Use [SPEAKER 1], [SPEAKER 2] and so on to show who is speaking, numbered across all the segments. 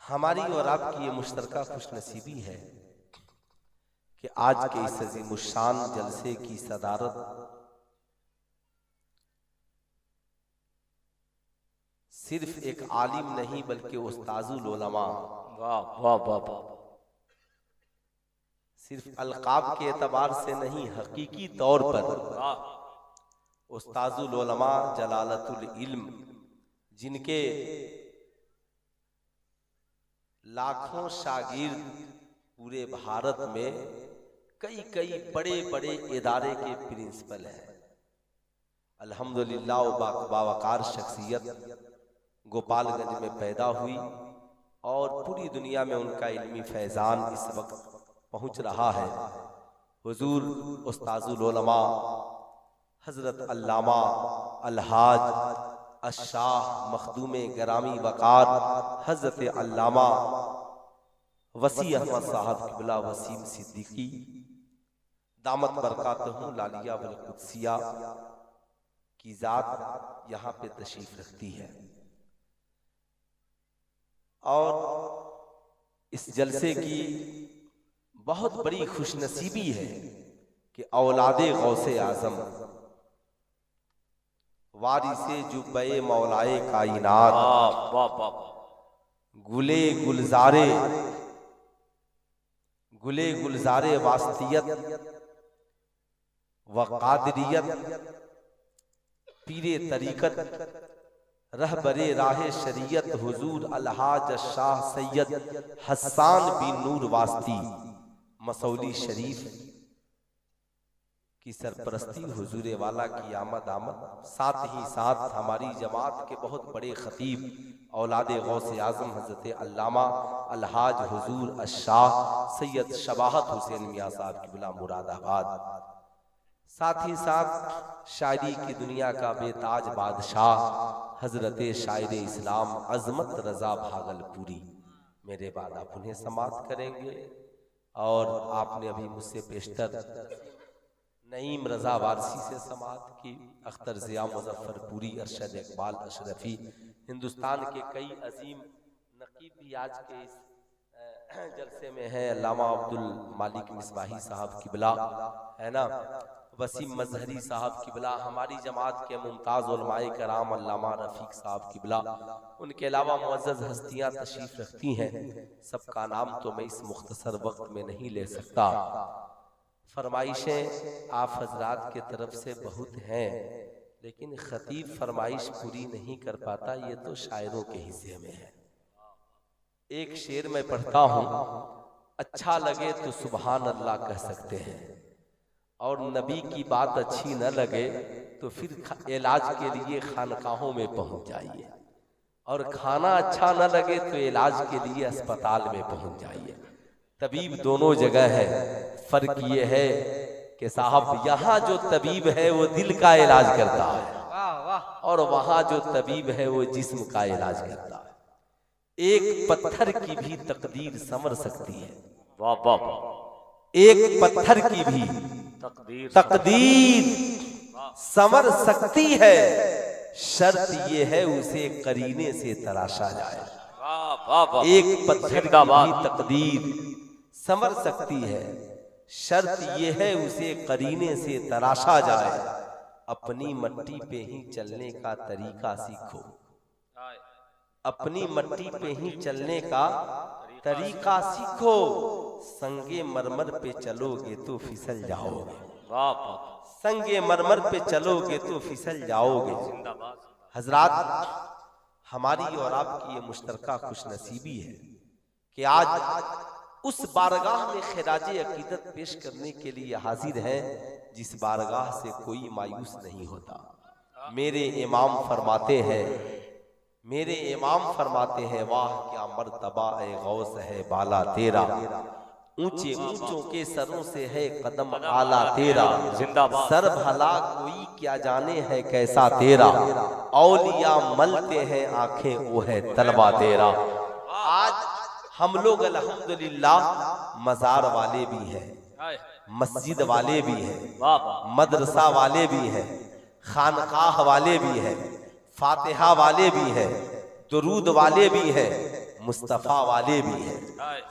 [SPEAKER 1] हमारी और आपकी ये मुश्तरका खुशनसीबी है कि आज के इस अज़ीमुश्शान जलसे की सदारत सिर्फ एक आलिम नहीं बल्कि उस्ताजुल उलमा,
[SPEAKER 2] वाह वाह वाह वाह,
[SPEAKER 1] सिर्फ अलकाब के एतबार से नहीं, हकीकी तौर पर उस्ताजुल उलमा जलालतुल इल्म, जिनके लाखों शागिर्द पूरे भारत में कई कई बड़े बड़े इदारे के प्रिंसिपल हैं। अल्हम्दुलिल्लाह बावकार शख्सियत गोपालगंज में पैदा हुई और पूरी दुनिया में उनका इल्मी फैजान इस वक्त पहुंच रहा है। हुजूर उस्ताजुल उलमा हजरत अल्लामा अलहाज अशाह मखदूम गरामी वकार हजरत अल्लामा वसी अहमद साहब किबला वसीम सिद्दीकी दामत बरकातहू लालिया वल कुद्सिया की जात यहाँ पे तशरीफ रखती है। और इस जलसे की बहुत बड़ी खुशनसीबी है कि औलादे गौसे आजम वारिसे जुब्बे मौलाए कायनात गुले गुलजारे वास्तियत व कादरियत पीरे तरीकत रहबरे राहे शरीयत हुजूर अलहाज शाह सैयद हसन बिन नूर वास्ती मसौली शरीफ की सरपरस्ती हुजूर वाला की आमद आमद, साथ ही साथ हमारी जमात के बहुत बड़े खतीब औलादे गौसे आजम हजरत अल्लामा अलहाज हुजूर अशाह सैयद शबाहत हुसैन मियाँ साहब किबला मुरादाबाद, साथ ही साथ शायरी की दुनिया का बेताज बादशाह हजरत शायर इस्लाम अजमत रजा भागलपुरी, मेरे बाद आप उन्हें समाप्त करेंगे। और आपने अभी मुझसे पेशतर नईम रजा वारसी से समाप्त की, अख्तर ज़िया मुजफ्फरपुरी, अरशद इकबाल अशरफी, हिंदुस्तान के कई अजीम नकीब भी आज के इस जलसे में है। अल्लामा अब्दुल मालिक मिसबाही साहब किबला है ना, वसीम मजहरी साहब किबला, हमारी जमात के मुमताज़ उलमाए कराम अल्लामा रफ़ीक साहब किबला, उनके अलावा मुअज़्ज़ज़ हस्तियाँ तशरीफ़ रखती हैं। सबका नाम तो मैं इस मुख्तसर वक्त में नहीं ले सकता। फरमाइशें आप हजरात के तरफ से बहुत हैं, लेकिन खतीब फरमाइश पूरी नहीं कर पाता, ये तो शायरों के हिस्से में है। एक शेर मैं पढ़ता हूँ, अच्छा लगे तो सुबहान अल्लाह कह सकते हैं, और नबी की बात अच्छी न लगे तो फिर इलाज के लिए खानकाहों में पहुंच जाइए, और खाना अच्छा न लगे तो इलाज के लिए अस्पताल में पहुंच जाइए। तबीब दोनों जगह है, फर्क ये है कि साहब यहाँ जो तबीब है वो दिल का इलाज करता है, और वहां जो तबीब है वो जिस्म का इलाज करता है। एक पत्थर की भी तकदीर संवर सकती है,
[SPEAKER 2] वाह वाह,
[SPEAKER 1] एक पत्थर की भी तकदीर संवर सकती है, शर्त ये है उसे करीने से तराशा जाए। एक पत्थर की भी तकदीर संवर सकती है, शर्त ये है उसे करीने से तराशा जाए। अपनी मट्टी पे ही चलने का तरीका सीखो, अपनी मट्टी पे ही चलने का तरीका सीखो, संगे मरमर पे चलोगे तो फिसल जाओगे, संगे मरमर पे चलोगे तो फिसल जाओगे। हजरात, हमारी और आपकी ये मुश्तरका खुशनसीबी है कि आज उस बारगाह में खिराजे अकीदत पेश करने के लिए हाजिर हैं जिस बारगाह से कोई मायूस नहीं होता। मेरे इमाम फरमाते हैं, मेरे इमाम फरमाते हैं, वाह क्या मर्तबा ए गौस है बाला तेरा, ऊंचे ऊंचों के सरों से है कदम आला तेरा, सर भला कोई क्या जाने है कैसा तेरा, औलिया मलते हैं आंखें वो है तलवा तेरा। आज हम लोग अल्हम्दुलिल्लाह मजार वाले भी हैं, मस्जिद वाले भी हैं, मदरसा वाले भी हैं, खानकाह वाले भी हैं, फातिहा वाले भी हैं, दुरूद वाले भी हैं, मुस्तफ़ा वाले भी हैं,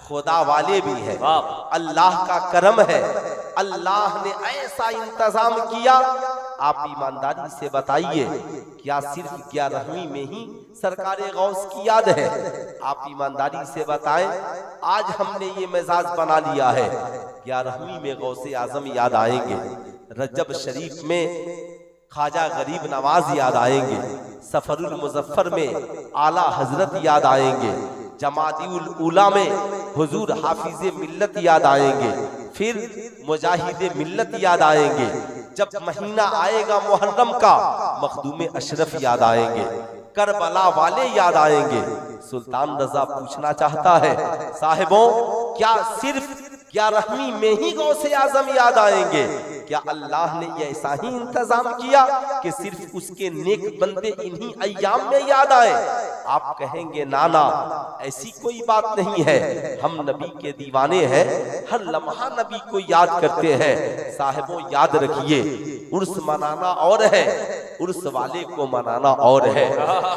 [SPEAKER 1] खुदा वाले भी हैं।
[SPEAKER 2] वाह।
[SPEAKER 1] अल्लाह का करम है, अल्लाह ने ऐसा इंतजाम किया। आप ईमानदारी से बताइए, क्या सिर्फ 11वीं में ही सरकारे गौस की याद है? आप ईमानदारी से बताएं, आज हमने ये मिजाज बना लिया है 11वीं में गौसे आजम याद आएंगे, रजब शरीफ में ख्वाजा गरीब नवाज याद आएंगे, सफरुल मुजफ्फर में आला हजरत याद आएंगे, जमातिउल उला में हुजूर हाफिज मिल्लत याद आएंगे, फिर मुजाहिद मिल्लत याद आएंगे। जब महीना आएगा मुहर्रम का, मखदूम अशरफ याद आएंगे, करबला वाले याद आएंगे। सुल्तान रजा पूछना चाहता है, साहिबों क्या सिर्फ 11वीं में ही गौसे आजम याद आएंगे? क्या अल्लाह ने ये ऐसा ही इंतजाम किया कि सिर्फ उसके नेक बंदे इन्हीं अय्याम में याद आए? आप कहेंगे नाना ऐसी कोई बात नहीं है, हम नबी के दीवाने हैं, हर लम्हा नबी को याद करते हैं। साहिबों याद रखिए, उर्स मनाना और है, उर्स वाले को मनाना और है,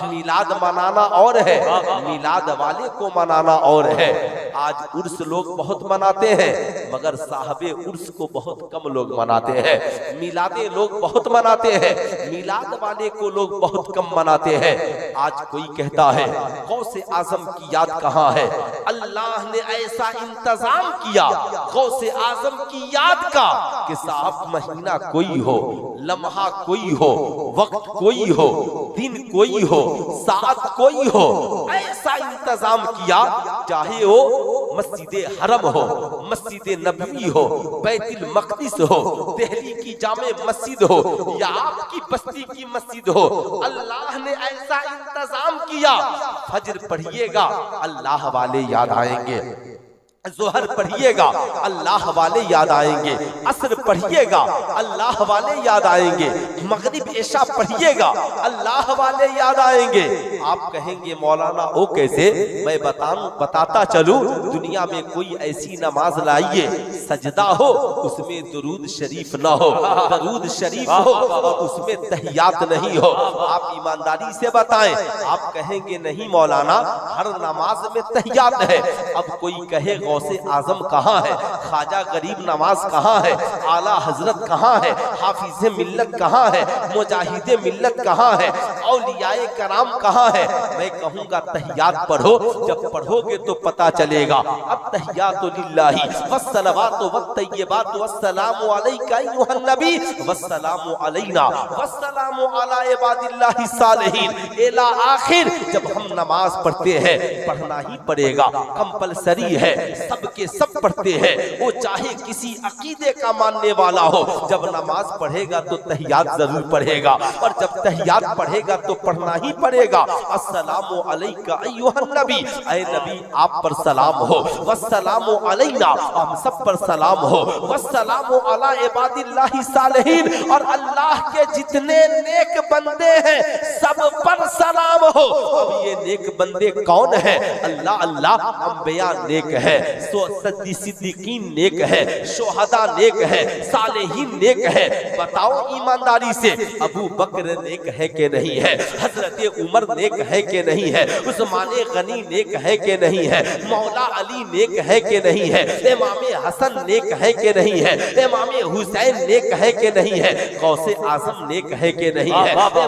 [SPEAKER 1] मिलाद मनाना और है, मिलाद वाले को मनाना और है। आज उर्स लोग बहुत मनाते हैं, मगर साहबे उर्स को बहुत कम लोग मनाते हैं। मिलादे लोग बहुत मनाते हैं, मिलाद वाले को लोग बहुत कम मनाते हैं। आज कोई कहता है गौसे आजम की याद कहाँ है? अल्लाह ने ऐसा इंतजाम किया गौसे आजम की याद का कि साहब महीना कोई हो, लम्हा कोई हो, वक्त कोई हो, दिन कोई हो, साथ कोई हो, ऐसा इंतजाम किया, चाहे वो मस्जिद हरम हो, मस्जिद नबवी हो, बैतुल मक़दिस हो, दिल्ली की जामे मस्जिद हो, या आपकी बस्ती की मस्जिद हो, अल्लाह ने ऐसा इंतजाम किया। फजर पढ़िएगा अल्लाह वाले याद आएंगे, जोहर पढ़िएगा अल्लाह वाले याद आएंगे, असर पढ़िएगा अल्लाह वाले याद आएंगे, मगरिब इशा पढ़िएगा अल्लाह वाले याद आएंगे। आप कहेंगे मौलाना वो कैसे? मैं बताता चलूं, दुनिया में कोई ऐसी नमाज लाइए सजदा हो उसमें दुरूद शरीफ ना हो, दरूद शरीफ हो और उसमें तहियात नहीं हो। आप ईमानदारी से बताएं। आप कहेंगे नहीं मौलाना हर नमाज में तहियात है। अब कोई कहे गौसे आजम कहाँ है, ख्वाजा गरीब नवाज कहाँ है, आला हजरत कहाँ है, हाफिज मिल्लत कहाँ है, मुजाहिद मिल्लत कहाँ है, औलियाए कराम कहाँ है? मैं कहूँगा तहियात पढ़ो, जब पढ़ोगे तो पता चलेगा। अब तहियातु लिल्लाहि वस्सलावातु वत्तय्यिबातु वस्सलामु अलैका अय्युहन नबी वस्सलामु अलैना वस्सलामु अला इबादिल्लाहि सालिहीन इला आखिर। जब हम नमाज पढ़ते हैं, पढ़ना ही पड़ेगा, कंपलसरी है, सबके सब पढ़ते हैं, वो चाहे किसी अकीदे का मानने वाला हो। जब नमाज पढ़ेगा तो तहियात जरूर पढ़ेगा, और जब तहियात पढ़ेगा तो पढ़ना ही पड़ेगा। अस्सलामु अलैका अय्युहन नबी, ऐ नबी आप पर सलाम हो, वस्सलामु अलैना हम सब पर सलाम हो, वस्सलामु अला इबादिल्लाहि सालिहीन और अल्लाह के जितने नेक बंदे हैं सब पर सलाम हो। अब ये नेक बंदे कौन है? अल्लाह अल्लाह अंबिया नेक है, सिद्दीकीन नेक है, शोहदा नेक है, सालेहीन नेक है। बताओ ईमानदारी से, अबू बकर नेक है कि नहीं है? हजरत उमर नेक है कि नहीं है? उस्मान गनी नेक है कि नहीं है? मौला अली नेक है कि नहीं है? इमाम हसन नेक है कि नहीं है? इमाम हुसैन नेक है कि नहीं है? गौसे आजम नेक है कि नहीं है? इमाम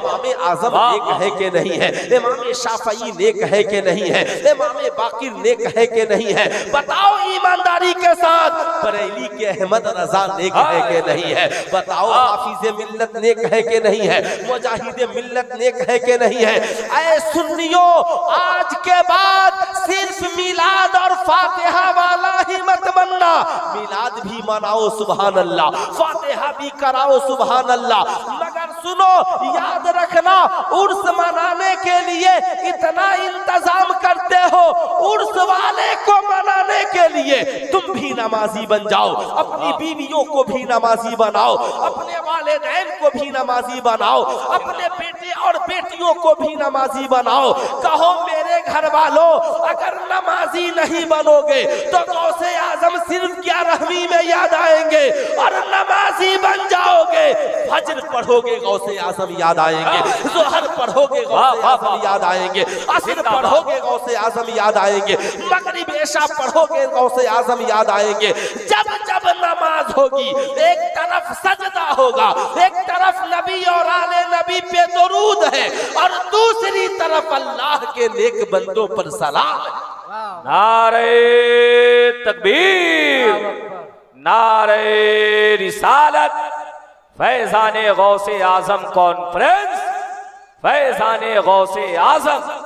[SPEAKER 1] आजम नेक है कि नहीं है? इमाम शाफई नेक है कि नहीं है? इमाम बाकिर नेक है कि नहीं है? बताओ ईमानदारी के साथ, बरेली के अहमद रजा नेक है कि नहीं है? बताओ हाफिज मिल्लत नेक है कि नहीं है? मुजाहिद मिल्लत नेक है कि नहीं है? ऐ सुन्नियों, आज के बाद सिर्फ मिलाद और फातिहा वाला ही मत बनना। मिलाद भी मनाओ सुभान अल्लाह, फातिहा भी कराओ सुभान अल्लाह, मगर सुनो याद रखना, उर्स मनाने के लिए इतना इंतजाम करते हो, उर्स वाले को मनाने के लिए तुम भी नमाजी बन जाओ, अपनी बीवियों को भी नमाजी बनाओ, अपने वालिदैन को भी नमाजी बनाओ, अपने बेटे और बेटियों को भी नमाजी बनाओ। कहो मेरे घर वालों, अगर नमाजी नहीं बनोगे तो गौसे आजम सिर्फ 11वीं में याद आएंगे, और नमाजी बन जाओगे फजर पढ़ोगे गौसे आजम याद आएंगे, जोहर पढ़ोगे गौसे आजम याद आएंगे, असर पढ़ोगे गौसे आजम याद आएंगे, मगरिब इशा पढ़ोगे गौसे आजम याद आएंगे। जब जब नमाज होगी, एक तरफ सजदा होगा, एक तरफ नबी और आले नबी पे दुरूद है, और दूसरी तरफ अल्लाह के नेक बंदों पर सलाम है।
[SPEAKER 2] नारे तकबीर, नारे रिसालत, फैजाने गौसे आजम कॉन्फ्रेंस, फैजाने गौसे आजम।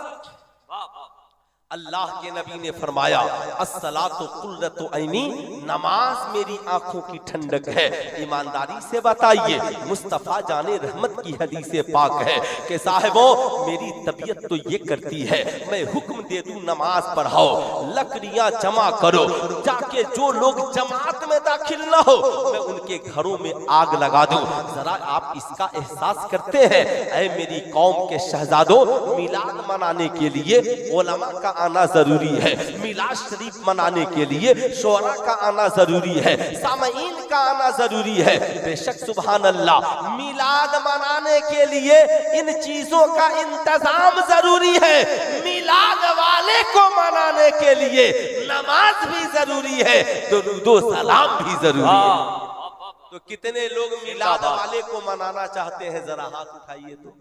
[SPEAKER 1] अल्लाह के नबी ने फरमाया अस्सलातु कुर्रतु ऐनी, नमाज मेरी आंखों की ठंडक है। ईमानदारी से बताइए, मुस्तफ़ा जाने रहमत की हदीस पाक है कि साहिबों मेरी तबीयत तो ये करती है, मैं हुक्म दे दूं नमाज पढ़ाओ, लकड़ियां जमा करो, जाके जो लोग जमात में दाखिल न हो मैं उनके घरों में आग लगा दूं। जरा आप इसका एहसास करते हैं? ऐ मेरी कौम के शहजादों, मिलाद मनाने के लिए उलमा का आना जरूरी है, मिलाद शरीफ मनाने के लिए शोरा का आना जरूरी है, सामईन का आना जरूरी है। बेशक सुभान अल्लाह, मिलाद मनाने के लिए इन चीजों का इंतजाम जरूरी है, मिलाद वाले को मनाने के लिए नमाज भी जरूरी है, दुरूदो सलाम भी जरूरी है। तो कितने लोग मिलाद वाले को मनाना चाहते हैं? जरा हाथ उठाइए। तो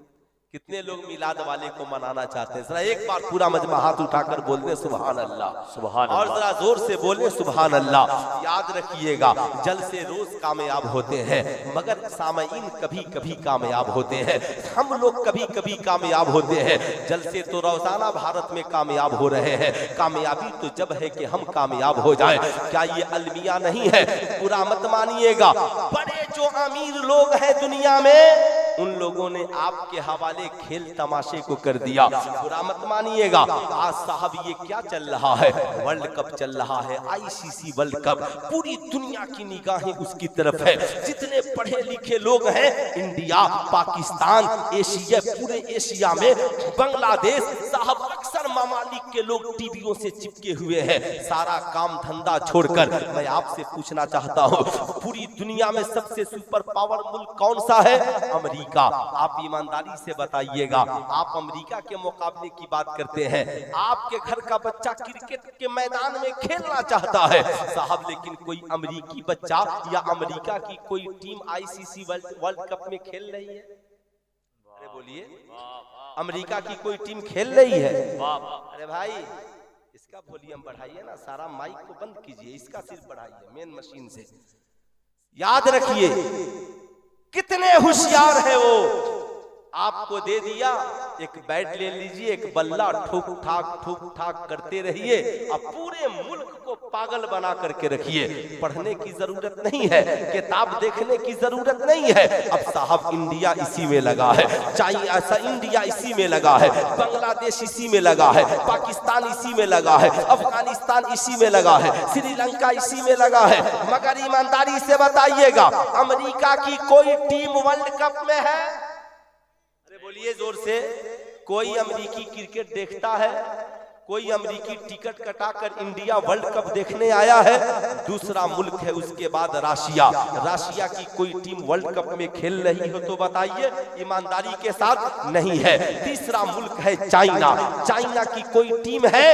[SPEAKER 1] कितने लोग मिलाद वाले को मनाना चाहते हैं? जरा एक बार पूरा मजमा हाथ उठाकर बोल दे सुभान अल्लाह, सुभान अल्लाह, और जरा जोर से बोले सुभान अल्लाह। याद रखिएगा, जल से रोज कामयाब होते हैं, मगर सामईन कभी कभी कामयाब होते हैं, हम लोग कभी कभी कामयाब होते हैं। जल से तो रोजाना भारत में कामयाब हो रहे हैं, कामयाबी तो जब है कि हम कामयाब हो जाए। क्या ये अलमिया नहीं है? बुरा मत मानिएगा, बड़े जो अमीर लोग हैं दुनिया में, उन लोगों ने आपके हवाले खेल तमाशे को कर दिया। बुरा मत मानिएगा। आज साहब ये क्या चल रहा है? वर्ल्ड कप चल रहा है, आईसीसी वर्ल्ड कप, पूरी दुनिया की निगाहें उसकी तरफ है। जितने पढ़े लिखे लोग हैं, इंडिया, पाकिस्तान, एशिया, पूरे एशिया में बांग्लादेश, साहब अक्सर ममालिक के लोग टीवियों से चिपके हुए हैं। सारा काम धंधा छोड़कर मैं आपसे पूछना चाहता हूँ, पूरी दुनिया में सबसे सुपर पावर मुल्क कौन सा है? अमेरिका। आप ईमानदारी से बताइएगा, आप अमेरिका के मुकाबले की बात करते हैं, आपके घर का बच्चा क्रिकेट के मैदान में खेलना चाहता है साहब, लेकिन कोई अमेरिकी बच्चा या अमेरिका की कोई टीम आईसीसी वर्ल्ड कप में खेल रही है? अरे बोलिए, अमेरिका की कोई टीम खेल रही है? अरे भाई इसका वॉल्यूम बढ़ाइए ना, सारा माइक को बंद कीजिए, इसका सिर्फ बढ़ाइए मेन मशीन से। याद रखिए कितने होशियार है वो। आपको दे दिया, एक बैट ले लीजिए, एक बल्ला ठुक ठाक करते रहिए, अब पूरे मुल्क को पागल बना करके रखिए। पढ़ने की जरूरत नहीं है, किताब देखने की जरूरत नहीं है। अब साहब इंडिया इसी में लगा है, चाइना इंडिया इसी में लगा है, बांग्लादेश इसी में लगा है, पाकिस्तान इसी में लगा है, अफगानिस्तान इसी में लगा है, श्रीलंका इसी में लगा है। मगर ईमानदारी से बताइएगा, अमेरिका की कोई टीम वर्ल्ड कप में है? बोलिए जोर से, कोई अमेरिकी क्रिकेट देखता है? कोई अमेरिकी टिकट कटाकर इंडिया वर्ल्ड कप देखने आया है? दूसरा मुल्क है उसके बाद राशिया, राशिया की कोई टीम वर्ल्ड कप में खेल रही हो तो बताइए, ईमानदारी के साथ नहीं है। तीसरा मुल्क है चाइना, चाइना की कोई टीम है?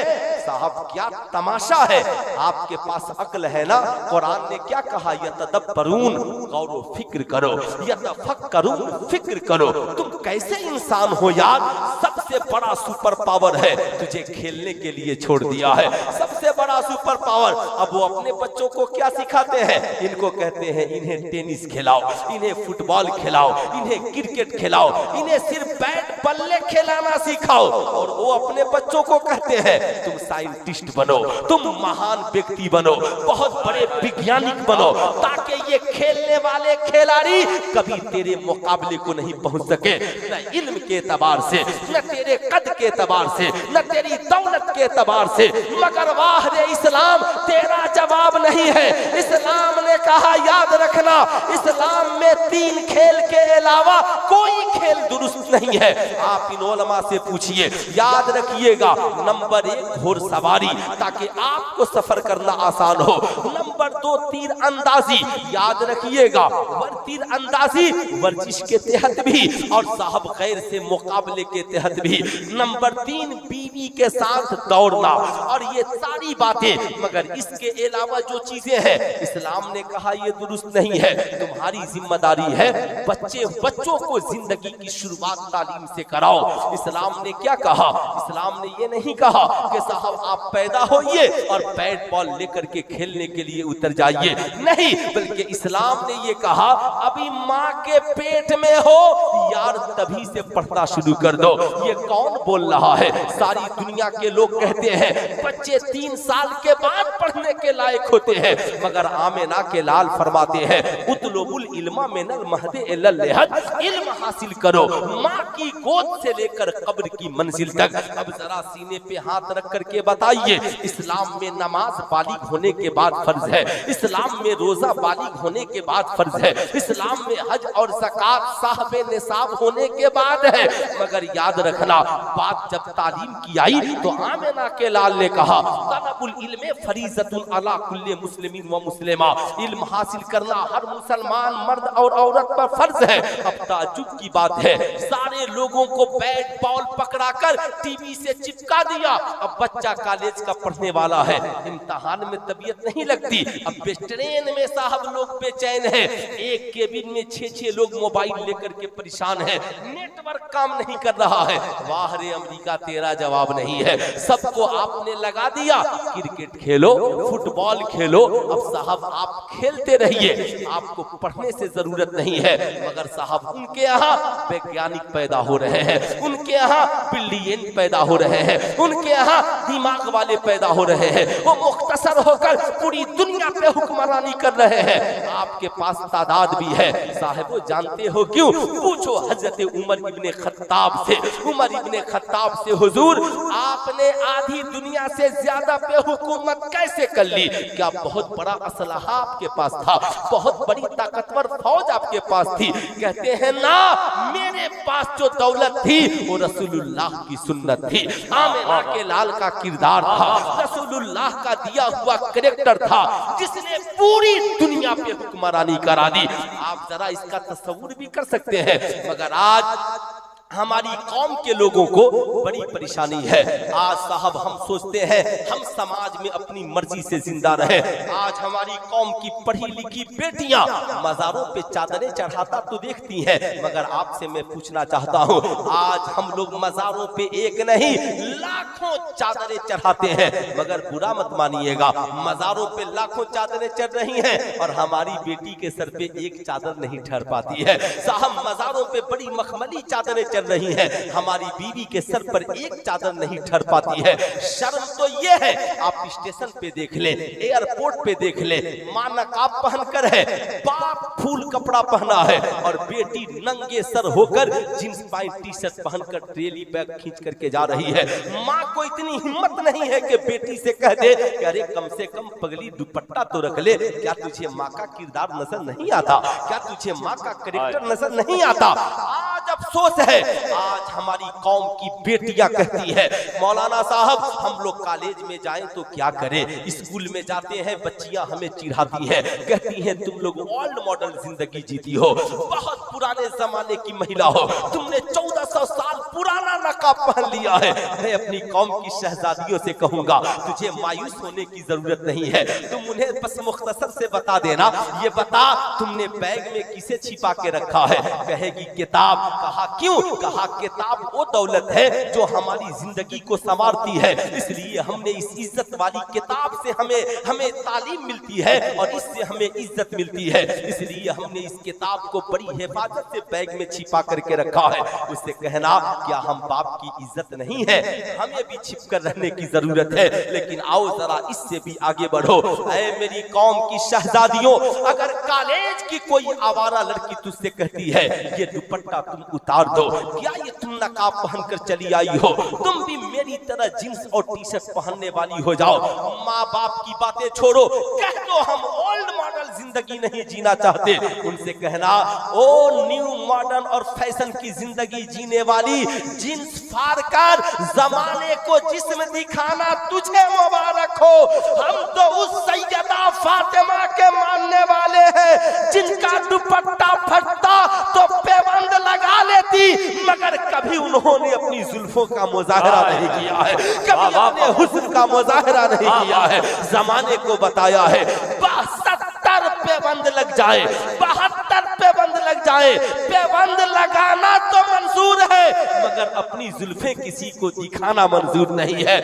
[SPEAKER 1] साहब क्या तमाशा है, आपके पास अक्ल है ना? कुरान ने क्या कहा? यतदब्बरून, गौर फिक्र करो, यतफक्करून, फिक्र करो। तुम कैसे इंसान हो यार? सबसे बड़ा सुपर पावर है, तुझे खेलने के लिए छोड़ दिया है, सबसे बड़ा सुपर पावर। अब वो अपने बच्चों को क्या सिखाते हैं? इनको कहते हैं इन्हें टेनिस खिलाओ, इन्हें फुटबॉल खिलाओ, इन्हें क्रिकेट खिलाओ, इन्हें सिर्फ बैट बल्ले खिलाना सिखाओ। और वो अपने बच्चों को कहते हैं तुम साइंटिस्ट बनो, तुम महान व्यक्ति बनो, बहुत बड़े वैज्ञानिक बनो, ताकि ये खेलने वाले खिलाड़ी कभी तेरे मुकाबले को नहीं पहुंच सके, न इल्म के एतबार से, न तेरे कद के एतबार से, न तेरी दौलत के एतबार से। मगर वाह जहादे इस्लाम तेरा जवाब नहीं है। इस्लाम ने कहा याद रखना, इस्लाम में 3 खेल के अलावा कोई खेल दुरुस्त नहीं है। आप इन उलमा से पूछिए, याद रखिएगा। नंबर 1 घोड़सवारी, ताकि आपको सफर करना आसान हो। नंबर 2 तीर अंदाजी, याद रखिएगा। तीर अंदाजी वर्जिश के तहत भी और साहब खैर से मुकाबले के तहत भी। नंबर 3 बीवी के साथ दौड़ना, और ये सारी बातें। मगर इसके अलावा जो चीजें हैं इस्लाम ने कहा ये दुरुस्त नहीं है। तुम्हारी जिम्मेदारी है बच्चों को जिंदगी की शुरुआत तालीम से कराओ। इस्लाम ने क्या कहा? इस्लाम ने ये नहीं कहा कि साहब आप पैदा होइए और बैट बॉल लेकर के खेलने के लिए उतर जाइए, नहीं, बल्कि इस्लाम ने ये कहा अभी माँ के पेट में हो यार तभी से पढ़ना शुरू कर दो। ये कौन बोल रहा है? सारी दुनिया के लोग कहते हैं बच्चे 3 साल के बाद पढ़ने के लायक होते हैं, मगर आमिना के लाल फरमाते हैं उतलुबुल इल्मा मिनल महदे इलल लहद, इल्म हासिल करो माँ की गोद से लेकर कब्र की मंजिल तक। अब जरा सीने पे हाथ रख करके बताइए, इस्लाम में नमाज बालिग होने के बाद फर्ज है, इस्लाम में रोजा बालिग होने के बाद फर्ज है, इस्लाम में हज और ज़कात साहबे निसाब होने के बाद है। मगर याद रखना, बात जब तालीम की आई तो आमिना के लाल ने कहा तलबुल इल्म फरीज़तुन अला कुल्ले मुस्लिमीन व मुस्लिमा, इल्म हासिल करना हर मुसलमान मर्द और औरत पर फर्ज है। अब ताज्जुब की बात है, सारे लोगों को बैट बॉल पकड़ाकर टीवी से चिपका दिया। अब बच्चा कॉलेज का पढ़ने वाला है, इम्तिहान में तबीयत नहीं लगती, अब ट्रेन में साहब लोग बेचैन है, एक केबिन में 6-6 लोग मोबाइल लेकर के परेशान है, नेटवर्क काम नहीं कर रहा है। वाह रे अमेरिका, तेरा जवाब नहीं है। सबको आपने लगा दिया, क्रिकेट खेलो, फुटबॉल खेलो। अब साहब आप खेलते रहिए, आपको पढ़ने से जरूरत नहीं है। मगर साहब उनके यहाँ वैज्ञानिक पैदा हो रहे हैं, उनके यहाँ बिलियन पैदा हो रहे हैं, उनके यहाँ दिमाग वाले पैदा हो रहे हैं, वो मुख्तसर होकर पूरी दुनिया पे हुक्मरानी कर रहे हैं। आपके पास तादाद भी है साहिबो, जानते हो क्यों? पूछो हजरत उमर इब्ने खत्ताब से। उमर इब्ने खत्ताब से, हुजूर आपने आधी दुनिया से ज्यादा पे हुकूमत कैसे कर ली? क्या बहुत बड़ा असलहा आपके पास था, बहुत बड़ी ताकतवर फौज आपके पास थी? कहते हैं ना, मेरे पास जो दौलत थी वो रसूलुल्लाह की सुन्नत थी, आमिना के लाल का किरदार था, रसूलुल्लाह का दिया हुआ कैरेक्टर था, जिसने पूरी दुनिया पे हुक्मरानी करा दी। आप जरा इसका तस्वुर भी कर सकते हैं। मगर आज हमारी कौम के लोगों को बड़ी परेशानी है। आज साहब हम सोचते हैं हम समाज में अपनी मर्जी से जिंदा रहे। आज हमारी कौम की पढ़ी लिखी बेटियां मज़ारों पे चादरें चढ़ाता तो देखती हैं, मगर आपसे मैं पूछना चाहता हूं, आज हम लोग मज़ारों पे एक नहीं लाखों चादरें चढ़ाते हैं। मगर बुरा मत मानिएगा, मज़ारों पे लाखों चादरें चढ़ रही हैं और हमारी बेटी के सर पे एक चादर नहीं ठहर पाती है। साहब मज़ारों पे बड़ी मखमली चादरें चल रही है, हमारी बीवी के सर पर एक चादर नहीं ठहर पाती है। शर्म तो ये है, आप स्टेशन पे देख ले, एयरपोर्ट पे देख ले, मां नकाब पहनकर है, बाप फूल कपड़ा पहना है और बेटी नंगे सर होकर जींस पैंट टी शर्ट पहनकर ट्रेली बैग खींच करके जा रही है। माँ को इतनी हिम्मत नहीं है कि बेटी से कह दे कि अरे कम से कम पगली दुपट्टा तो रख ले, क्या तुझे माँ का किरदार नजर नहीं आता? क्या तुझे माँ का कैरेक्टर नजर नहीं आता? आज अफसोस है, आज हमारी कौम की बेटियां कहती है मौलाना साहब हम लोग कॉलेज में जाएं तो क्या करें, स्कूल में जाते हैं बच्चियां हमें चिढ़ाती हैं, कहती हैं तुम लोग ओल्ड मॉडल जिंदगी जीती हो, बहुत पुराने जमाने की महिला हो, तुमने 1400 साल पुराना नकाब पहन लिया है। मैं अपनी कौम की शहजादियों से कहूंगा तुझे मायूस होने की जरूरत नहीं है, तुम उन्हें बस मुख्तसर से बता देना, ये बता तुमने बैग में किसे छिपा के रखा है? कहेगी किताब। कहा क्यों? कहा किताब वो दौलत है जो हमारी जिंदगी को संवारती है, इसलिए हमने इस इज्जत वाली किताब से हमें तालीम मिलती है और इससे हमें इज्जत मिलती है, इसलिए हमने इस किताब को बड़ी हिफाजत से बैग में छिपा करके रखा है। उससे कहना क्या हम बाप की इज्जत नहीं है? हमें भी छिप कर रहने की जरूरत है, लेकिन आओ जरा इससे भी आगे बढ़ो। ऐ मेरी कौम की शहजादियों, अगर कॉलेज की कोई आवारा लड़की तुझसे कहती है ये दुपट्टा तुम उतार दो, क्या ये तुम नकाब पहनकर चली आई हो, तुम भी मेरी तरह जींस और टी शर्ट पहनने वाली हो जाओ। माँ बाप की बातें छोड़ो, कह दो हम ओल्ड मॉडल जिंदगी नहीं जीना चाहते। उनसे कहना ओ न्यू मॉडर्न और फैशन की जिंदगी जीने वाली, जींस फाड़ कर जमाने को जिस्म दिखाना तुझे मुबारक हो। हम तो उस सैयदा फातिमा के मानने वाले हैं जिनका दुपट्टा फटता तो पैबंद लगा लेती, मगर कभी उन्होंने अपनी जुल्फों का मुजाहरा नहीं किया है, कभी अपने हुस्न का मुजाहरा नहीं किया है। जमाने को बताया है 72 पैबंद लग जाए, 72 पैबंद लग जाए, पैबंद लगाना तो मंजूर है मगर अपनी जुल्फे किसी को दिखाना मंजूर नहीं है।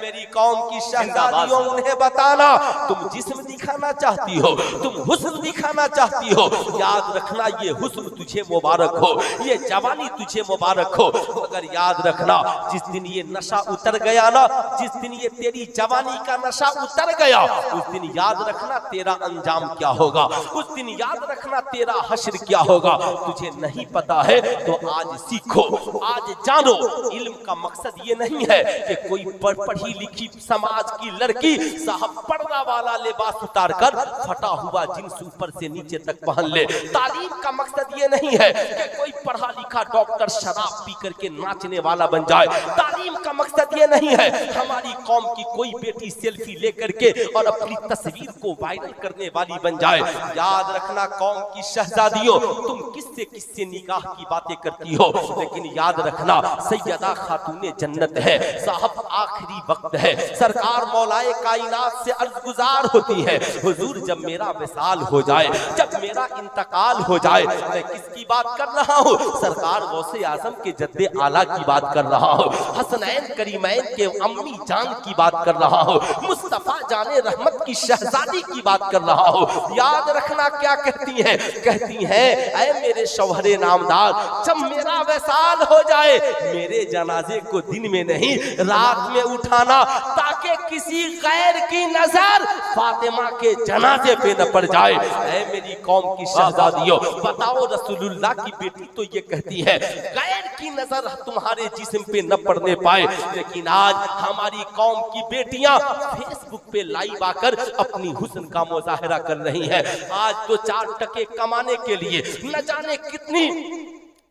[SPEAKER 1] मेरी कौम की शहजादियों, उन्हें बताना तुम जिस्म दिखाना चाहती हो, तुम हुस्न दिखाना चाहती हो, याद रखना ये हुस्न तुझे मुबारक हो, ये जवानी तुझे मुबारक हो, मगर याद रखना जिस दिन ये नशा उतर गया ना, जिस दिन ये तेरी जवानी का नशा उतर गया, उस दिन याद रखना तेरा अंजाम क्या होगा, उस दिन याद रखना तेरा हश्र क्या होगा। तुझे नहीं पता है तो आज सीखो, आज जानो। इल्म का मकसद ये नहीं है कि कोई पढ़ी लिखी समाज की लड़की साहब पर्दा वाला लिबास उतार कर फटा हुआ जींस ऊपर से नीचे तक पहन ले। तालीम का मकसद ये नहीं है कि कोई पढ़ा लिखा डॉक्टर शराब पी करके नाचने वाला बन जाए। तालीम का मकसद ये नहीं है हमारी कौम की कोई बेटी सेल्फी लेकर के और अपनी तस्वीर को वायरल करने वाली बन जाए। याद रखना कौम की शहजादियों, तुम किससे किससे निकाह की बातें करती हो, लेकिन याद रखना सैयदा खातूने जन्नत है साहब, आखिरी वक्त है। सरकार मौलाए कायनात से अर्ज गुजार होती है, हुजूर जब मेरा विसाल हो जाए, जब मेरा इंतकाल हो जाए, मैं किसकी बात कर रहा हूँ? सरकार गौसे आजम के जद्दे आला की बात कर रहा हूँ, हसनैन करीमैन के अम्मी जान की बात कर रहा हूँ, मुस्तफा जाने रहमत की शहजादी की बात कर रहा हूँ। याद रखना क्या कहती हैं? कहती हैं ऐ मेरे शौहरे नामदार, जब मेरा विसाल हो जाए मेरे जनाजे को दिन में नहीं रात में उठाना, ताकि किसी गैर की नजर फातिमा के जनाजे पे न पड़ जाए। ऐ मेरी कौम की शहजादियों, बताओ रसूलुल्लाह की बेटी तो ये कहती है गैर की नजर तुम्हारे जिस्म पे न पड़ने पाए, लेकिन आज हमारी कौम की बेटियां फेसबुक पे लाइव आकर अपनी हुस्न का मुजाहरा कर रही हैं। आज तो 4 टके कमाने के लिए न जाने कितनी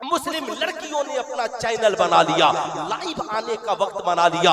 [SPEAKER 1] मुस्लिम लड़कियों ने अपना चैनल बना लिया, लाइव आने का वक्त बना लिया।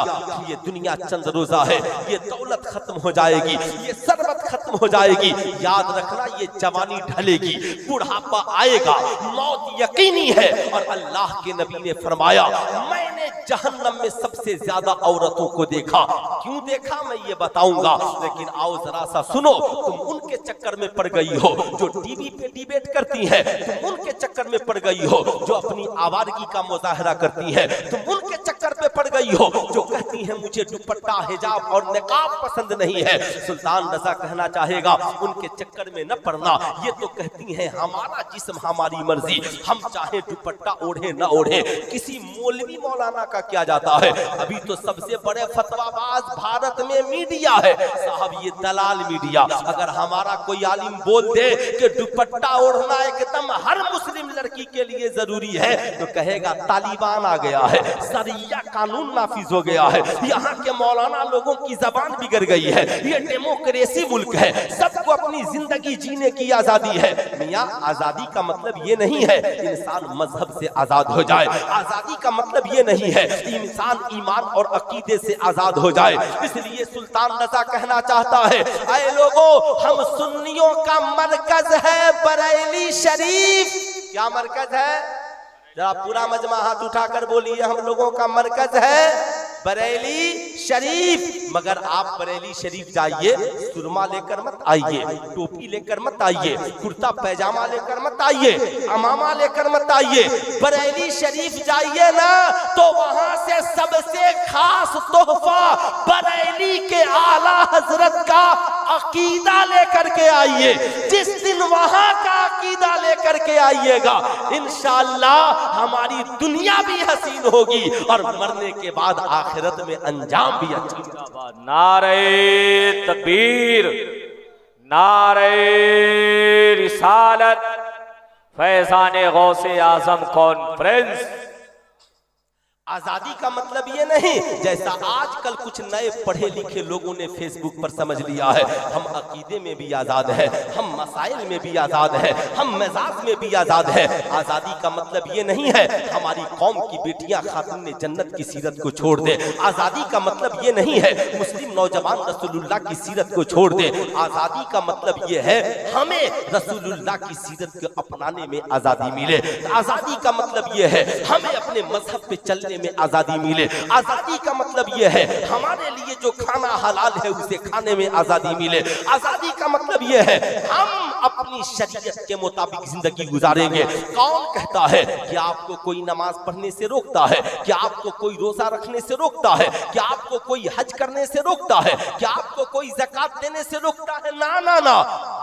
[SPEAKER 1] ये दुनिया चंद रोजा है, ये दौलत खत्म हो जाएगी, ये सरबत खत्म हो जाएगी। याद रखना ये जवानी ढलेगी, बुढ़ापा आएगा, मौत यकीनी है। और अल्लाह के नबी ने फरमाया मैंने जहन्नम में सबसे ज्यादा औरतों को देखा। क्यों देखा मैं ये बताऊंगा, लेकिन आओ जरा सा सुनो। तुम उनके चक्कर में पड़ गई हो जो टीवी पे डिबेट करती है, तुम उनके चक्कर में पड़ गई हो जो अपनी आवारगी का मुजाहरा करती है, तुम उनके चक्कर पे पड़ गई हो जो कहती है मुझे दुपट्टा हिजाब और निकाब पसंद नहीं है। सुल्तान रजा कहना चाहेगा उनके चक्कर में न पड़ना। ये तो कहती है हमारा जिस्म हमारी मर्जी, हम चाहे दुपट्टा ओढ़े न ओढ़े, किसी मौलवी मौलाना का क्या जाता है। अभी तो सबसे बड़े फतवाबाज भारत में मीडिया है साहब, ये दलाल मीडिया। अगर हमारा कोई आलिम बोल दे कि दुपट्टा ओढ़ना एकदम हर मुस्लिम लड़की के लिए जरूरी है, तो कहेगा तालिबान आ गया है, शरिया कानून नाफिज हो गया है, यहाँ के मौलाना लोगों की जबान बिगड़ गई है, ये डेमोक्रेसी मुल्क है, सबको अपनी जिंदगी जीने की आजादी है। मियां आजादी का मतलब ये नहीं है इंसान मजहब से आजाद हो जाए, आजादी का मतलब ये नहीं है इंसान ईमान और अकीदे से आजाद हो जाए। इसलिए सुल्तान रजा कहना चाहता है ऐ लोगों, हम सुन्नियों का मरकज है बरेली शरीफ। क्या मरकज है? जरा पूरा मजमा हाथ उठाकर बोलिए, हम लोगों का मरकज है बरेली शरीफ। मगर आप बरेली शरीफ जाइए, सुरमा लेकर मत आइए, टोपी लेकर मत आइए, कुर्ता पैजामा लेकर मत आइए, अमामा लेकर मत आइए। बरेली शरीफ जाइए ना तो वहां से सबसे खास तोहफा बरेली के आला हजरत का अकीदा लेकर के आइए। जिस दिन वहां का अकीदा लेकर के आइएगा, इंशाअल्लाह हमारी दुनिया भी हसीन होगी और मरने के बाद आखिरत में अंजाम भी अच्छा होगा।
[SPEAKER 2] नारे तकबीर, नारे रिसालत, फैजाने गौसे आजम कॉन्फ्रेंस
[SPEAKER 1] आजादी का मतलब ये नहीं जैसा आजकल कुछ नए पढ़े लिखे लोगों ने फेसबुक पर समझ लिया है, हम अकीदे में भी आजाद है, हम मसाइल में भी आजाद है, हम मिजाज में भी आजाद है। आजादी का मतलब ये नहीं है हमारी कौम की बेटियां खातून जन्नत की सीरत को छोड़ दे। आजादी का मतलब ये नहीं है मुस्लिम नौजवान रसूलुल्लाह की सीरत को छोड़ दे। आजादी का मतलब ये है हमें रसूलुल्लाह की सीरत को अपनाने में आजादी मिले। आजादी का मतलब ये है हमें अपने मजहब पे चलने में आजादी मिले। आजादी का मतलब यह है हमारे लिए जो खाना हलाल है उसे खाने में आजादी मिले। आजादी का मतलब यह है हम अपनी शरीयत के मुताबिक जिंदगी गुजारेंगे। कौन कहता है कि आपको कोई नमाज पढ़ने से रोकता है, कि आपको कोई रोजा रखने से रोकता है, कि आपको कोई हज करने से रोकता है, कि आपको कोई ज़कात देने से रोकता है? ना ना ना,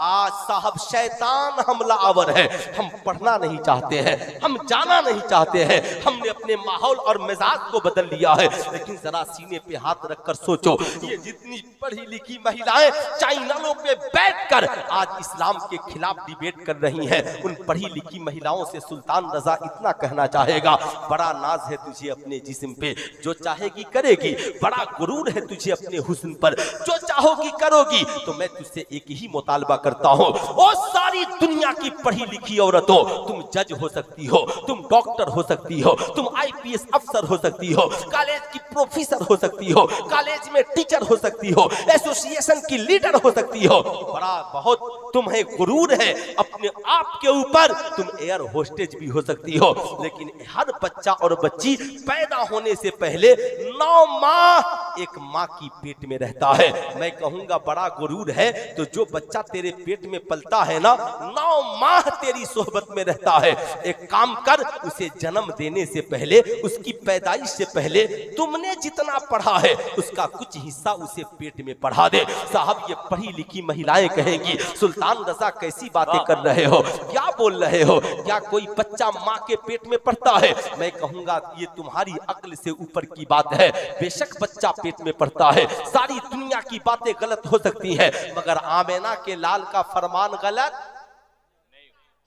[SPEAKER 1] आज साहब शैतान हमला आवर है। हम पढ़ना नहीं चाहते हैं, हम जाना नहीं चाहते हैं, हमने अपने माहौल और मिजाज को बदल लिया है। लेकिन जरा सीने पे हाथ रखकर सोचो, ये जितनी पढ़ी लिखी महिलाएं चैनलों पे बैठकर आज इस्लाम के खिलाफ डिबेट कर रही हैं, उन पढ़ी लिखी महिलाओं से सुल्तान रजा इतना कहना चाहेगा, बड़ा नाज है तुझे अपने जिस्म पे, जो चाहेगी करेगी। बड़ा गुरूर है तुझे अपने हुस्न पर, जो चाहोगी करोगी। तो मैं तुझसे एक ही मुतालबा करता हूँ, ओ सारी दुनिया की पढ़ी लिखी औरतों, तुम जज हो सकती हो, तुम डॉक्टर हो सकती हो, तुम IPS अफसर हो सकती हो, कॉलेज की प्रोफेसर हो सकती हो, कॉलेज में टीचर हो सकती हो, एसोसिएशन की लीडर हो सकती हो। बड़ा बहुत तुम्हें गुरूर है अपने आप के ऊपर, तुम एयर होस्टेज भी हो सकती हो। लेकिन हर बच्चा और बच्ची पैदा होने से पहले 9 माह एक माँ की पेट में रहता है। मैं कहूंगा बड़ा गुरूर है तो जो बच्चा तेरे पेट में पलता है ना, 9 माह तेरी सोहबत में रहता है। एक काम कर, उसे जन्म देने से पहले, उसकी पैदाइश से पहले तुमने जितना पढ़ा है उसका कुछ हिस्सा उसे पेट में पढ़ा दे। साहब ये पढ़ी लिखी महिलाएं कहेंगी, सुल्तान रजा कैसी बातें कर रहे हो, क्या बोल रहे हो, क्या कोई बच्चा माँ के पेट में पढ़ता है? मैं कहूंगा ये तुम्हारी अक्ल से ऊपर की बात है। बेशक बच्चा पेट में पढ़ता है, सारी दुनिया की बातें गलत हो सकती है, मगर आमेना के लाल का फरमान गलत,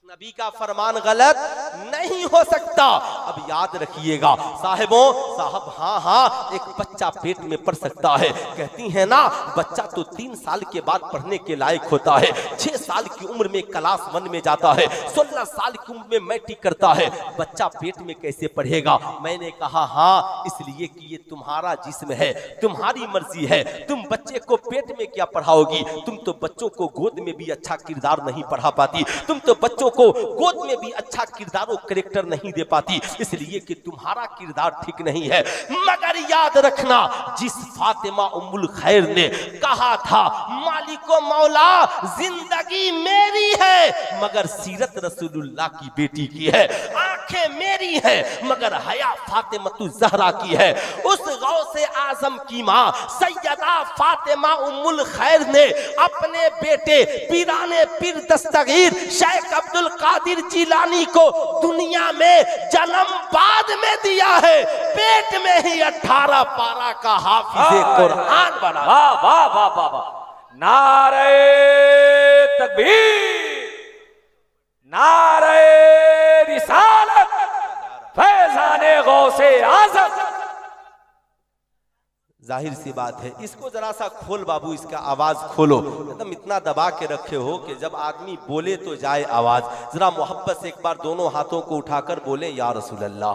[SPEAKER 1] नबी का फरमान गलत नहीं हो सकता। अब याद रखिएगा साहिबों, साहब हाँ हाँ एक बच्चा पेट में पढ़ सकता है। कहती है ना बच्चा तो 3 साल के बाद पढ़ने के लायक होता है, 6 साल की उम्र में क्लास 1 में जाता है, 16 साल की उम्र में मैट्रिक करता है। बच्चा पेट में कैसे पढ़ेगा? मैंने कहा हाँ, इसलिए कि ये तुम्हारा जिस्म है, तुम्हारी मर्जी है। तुम बच्चे को पेट में क्या पढ़ाओगी? तुम तो बच्चों को गोद में भी अच्छा किरदार नहीं पढ़ा पाती, तुम तो बच्चों को गोद में भी अच्छा किरदार और कैरेक्टर नहीं दे पाती, इसलिए कि तुम्हारा किरदार ठीक नहीं है। मगर याद रखना, जिस फातिमा उम्मुल खैर ने कहा था मालिको मौला जिंदगी मेरी है मगर सीरत रसूलुल्लाह की बेटी की है, आंखें मेरी हैं मगर हया फातिमा ज़हरा की है, उस गौसे आजम की मां सैयदा फातिमा उम्मुल खैर ने अपने बेटे पीराने पीर दस्तगीर शेख अब्दुल कादिर जिलानी को दुनिया में जन्म बाद में दिया है, पेट में ही 18 पारा का हाफिज़े कुरान बना।
[SPEAKER 2] वाह वाह वाह वाह वाह, नारे तकबीर, नारे रिसालत, फैज़ाने गौसे आज़म।
[SPEAKER 1] जाहिर सी बात है, इसको जरा सा खोल बाबू, इसका आवाज खोलो। एकदम इतना दबा के रखे हो कि जब आदमी बोले तो जाए आवाज। जरा मोहब्बत से एक बार दोनों हाथों को उठाकर बोले या रसूल अल्लाह,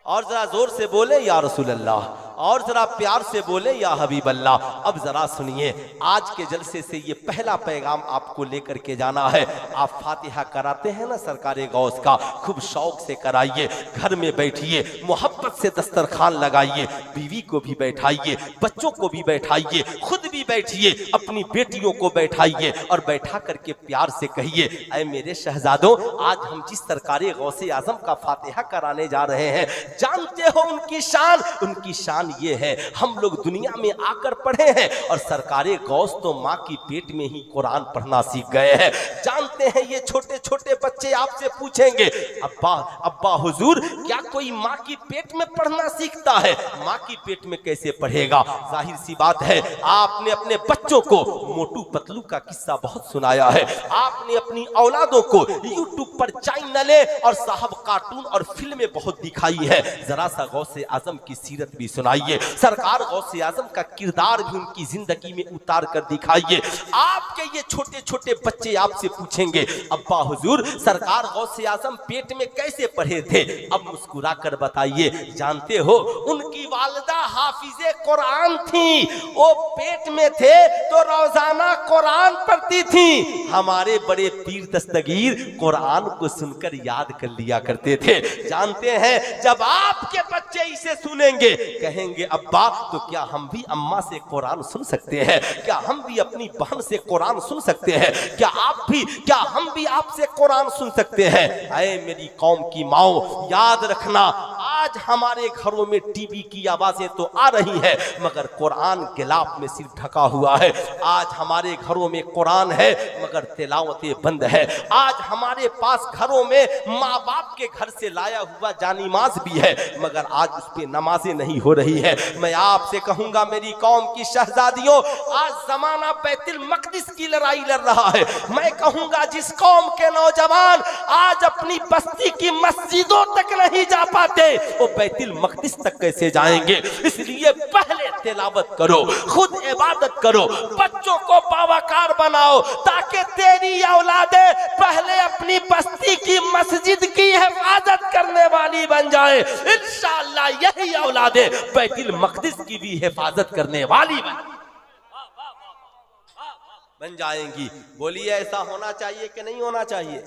[SPEAKER 1] और जरा जोर से बोले या रसूल अल्लाह, और जरा प्यार से बोले या हबीब अल्लाह। अब जरा सुनिए, आज के जलसे से ये पहला पैगाम आपको लेकर के जाना है। आप फातिहा कराते हैं ना सरकारे गौस का, खूब शौक से कराइए, घर में बैठिए, मोहब्बत से दस्तरखान लगाइए, बीवी को भी बैठाइए, बच्चों को भी बैठाइए, खुद भी बैठिए, अपनी बेटियों को बैठाइए और बैठा करके प्यार से कहिए, ऐ मेरे शहजादों, आज हम जिस सरकारे गौसे आजम का फातिहा कराने जा रहे हैं, जानते हो उनकी शान शान ये है, हम लोग दुनिया में आकर पढ़े हैं और सरकारे गौस तो माँ की पेट में ही कुरान पढ़ना सीख गए हैं। जानते हैं ये छोटे छोटे बच्चे आपसे पूछेंगे, अब्बा अब्बा हुजूर क्या कोई माँ की पेट में पढ़ना सीखता है? माँ की पेट में कैसे पढ़ेगा? जाहिर सी बात है, आपने अपने बच्चों को मोटू पतलू का किस्सा बहुत सुनाया है, आपने अपनी औलादों को यूट्यूब पर चैनले और साहब कार्टून और फिल्में बहुत दिखाई है। जरा सा गौसे आजम की सीरत भी सुनाइए, सरकार गौसे आजम का किरदार भी उनकी जिंदगी में उतार कर दिखाइए। आपके ये छोटे छोटे बच्चे आपसे पूछेंगे, अब्बा हुजूर सरकार गौसे आजम पेट में कैसे पढ़े थे? अब मुस्कुरा कर बताइए। जानते हो उनकी वालिदा हाफिजे कुरान थी, वो पेट में थे तो रोजाना कुरान पढ़ती थी। हमारे बड़े पीर दस्तगीर कुरान को सुनकर याद कर लिया करते थे। जानते हैं जब आपके बच्चे इसे सुनेंगे कहेंगे, अब्बा तो क्या हम भी अम्मा से कुरान सुन सकते हैं? क्या हम भी अपनी बहन से कुरान सुन सकते हैं? क्या हम भी आपसे कुरान सुन सकते हैं? ऐ मेरी कौम की माओ, याद रखना आज हमारे घरों में टीवी की आवाजें तो आ रही है मगर कुरान गिलाफ में सिर्फ ढका हुआ है। आज हमारे घरों में कुरान है मगर तिलावतें बंद है। आज हमारे पास घरों में माँ बाप के घर से लाया हुआ जानीमाज भी है मगर आज उस पे नमाजें नहीं हो रही है। मैं आपसे कहूंगा मेरी कौम की शहजादियों, आज जमाना बैतुल मक़दिस की लड़ाई लड़ रहा है। मैं कहूंगा जिस कौम के नौजवान आज अपनी बस्ती की मस्जिदों तक नहीं जा पाते वो बैतुल मक़दिस तक कैसे जाएंगे? इसलिए पहले तिलावत करो, खुद इबादत करो, बच्चों को बावकार बनाओ ताकि तेरी औलादे पहले अपनी बस्ती की मस्जिद की हिफाजत करने वाली बन जाए। इंशाअल्लाह यही औलादे बैतुल मक़दिस की भी हिफाजत करने वाली बन जाएंगी। बोलिए ऐसा होना चाहिए कि नहीं होना चाहिए?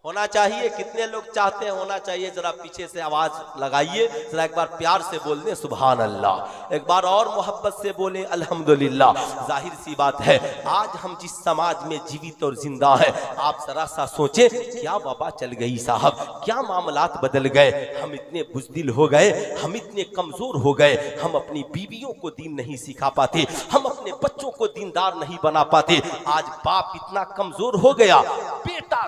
[SPEAKER 1] होना चाहिए। कितने लोग चाहते हैं होना चाहिए? जरा पीछे से आवाज लगाइए, जरा एक बार प्यार से बोल दें सुभान अल्लाह, एक बार और मोहब्बत से बोले अल्हम्दुलिल्लाह। जाहिर सी बात है आज हम जिस समाज में जीवित और जिंदा है, आप जरा सा सोचें क्या वबा चल गई साहब, क्या मामलात बदल गए, हम इतने बुज़दिल हो गए, हम इतने कमजोर हो गए, हम अपनी बीवियों को दीन नहीं सिखा पाते, हम अपने बच्चों को दीनदार नहीं बना पाते। आज बाप इतना कमजोर हो गया, बेटा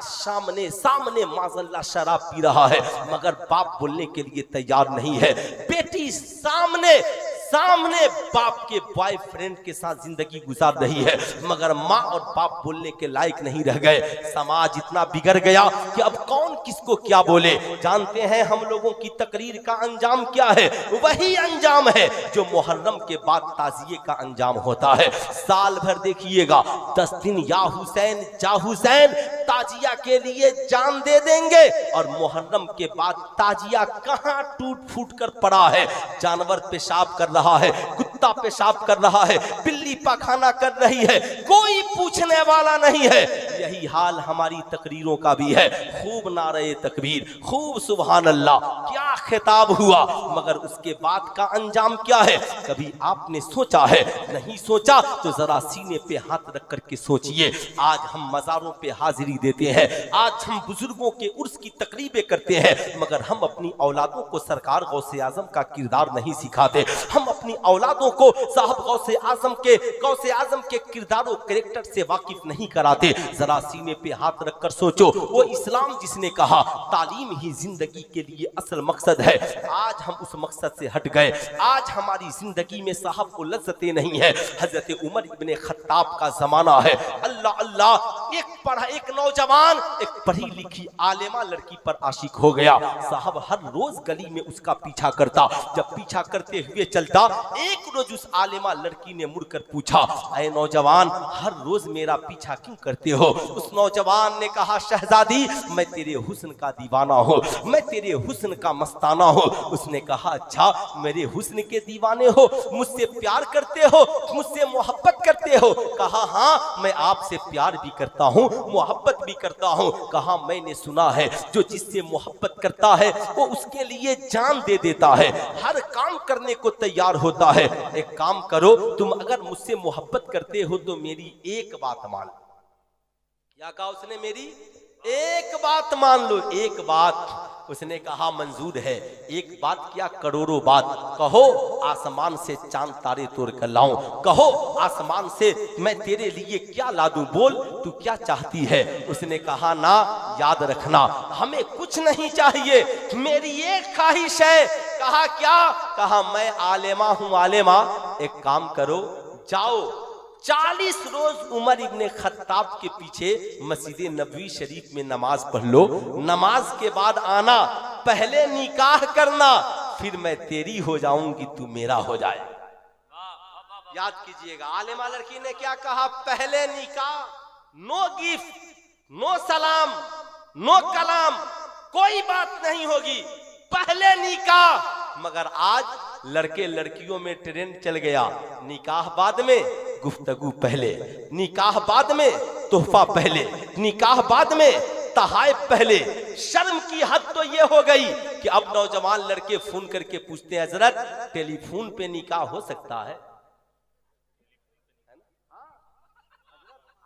[SPEAKER 1] सामने माज़अल्लाह शराब पी रहा है मगर बाप बोलने के लिए तैयार नहीं है। बेटी सामने बाप के बॉयफ्रेंड के साथ जिंदगी गुजार रही है मगर माँ और बाप बोलने के लायक नहीं रह गए। समाज इतना बिगड़ गया कि अब कौन किसको क्या बोले। जानते हैं हम लोगों की तकरीर का अंजाम क्या है? वही अंजाम है जो मुहर्रम के बाद ताजिए का अंजाम होता है। साल भर देखिएगा 10 दिन या हुसैन जा हुसैन ताजिया के लिए जान दे देंगे और मुहर्रम के बाद ताजिया कहां टूट फूट कर पड़ा है। जानवर पेशाब कर रहा है, कुत्ता पेशाब कर रहा है, बिल्ली पाखाना कर रही है, कोई पूछने वाला नहीं है। यही हाल हमारी तकरीरों का भी है। खूब नारे तकबीर, खूब सुभान अल्लाह, क्या खिताब हुआ मगर उसके बाद का अंजाम क्या है? कभी आपने सोचा है? नहीं सोचा तो जरा सीने पे हाथ रख करके सोचिए। आज हम मजारों पे हाजिरी देते हैं, आज हम बुजुर्गों के उर्स की तकरीबें करते हैं मगर हम अपनी औलादों को सरकार गौसे आजम का किरदार नहीं सिखाते। हम अपनी औलादों को साहब गौसे आजम के किरदार और कैरेक्टर से वाकिफ नहीं कराते। जरा सीने पे हाथ रखकर सोचो, वो इस्लाम जिसने कहा तालीम ही जिंदगी के लिए असल मकसद है, आज हम उस मकसद से हट गए। आज हमारी जिंदगी में साहब को लज्जतें नहीं है। हजरत उमर इब्ने खत्ताब का जमाना है। अल्लाह अल्लाह, एक नौजवान एक पढ़ी लिखी आलिमा लड़की पर आशिक हो गया। साहब हर रोज गली में उसका पीछा करता, जब पीछा करते हुए चलता, एक रोज उस आलिमा लड़की ने मुड़कर पूछा, ऐ नौजवान हर रोज मेरा पीछा क्यों करते हो? उस नौजवान ने कहा, शहजादी मैं तेरे हुस्न का दीवाना हूँ, मैं तेरे हुस्न का मस्ताना हूँ। उसने कहा, अच्छा मेरे हुस्न के दीवाने हो, मुझसे प्यार करते हो, मुझसे मोहब्बत करते हो? कहा हाँ मैं आपसे प्यार भी करता हूँ, मोहब्बत भी करता हूँ। कहा मैंने सुना है जो जिससे मोहब्बत करता है वो उसके लिए जान दे देता है, हर काम करने को तैयार होता है। एक काम करो, तुम अगर मुझसे मोहब्बत करते हो तो मेरी एक बात मान। क्या कहा उसने? मेरी एक बात मान लो, एक बात। उसने कहा मंजूर है, एक बात क्या करोड़ों बात। कहो आसमान से चांद तारे तोड़ कर लाऊं, कहो आसमान से मैं तेरे लिए क्या ला दूं, बोल तू क्या चाहती है। उसने कहा ना, याद रखना हमें कुछ नहीं चाहिए, मेरी एक ख्वाहिश है। कहा क्या? कहा मैं आलेमा हूं, आलेमा एक काम करो, जाओ 40 रोज उमर इब्ने खत्ताब के पीछे मस्जिद नबवी शरीफ में नमाज पढ़ लो, नमाज के बाद आना, पहले निकाह करना, फिर मैं तेरी हो जाऊंगी, तू मेरा हो जाए। याद कीजिएगा, आलिमा लड़की ने क्या कहा? पहले निकाह, नो गिफ्ट, नो सलाम, नो कलाम, कोई बात नहीं होगी, पहले निकाह। मगर आज लड़के लड़कियों में ट्रेंड चल गया, निकाह बाद में, गुफ्तगू पहले, निकाह बाद में, तोहफा पहले, निकाह बाद में, तहाइफ पहले। शर्म की हद तो ये हो गई कि अब नौजवान लड़के फोन करके पूछते हैं, हजरत टेलीफोन पे निकाह हो सकता है?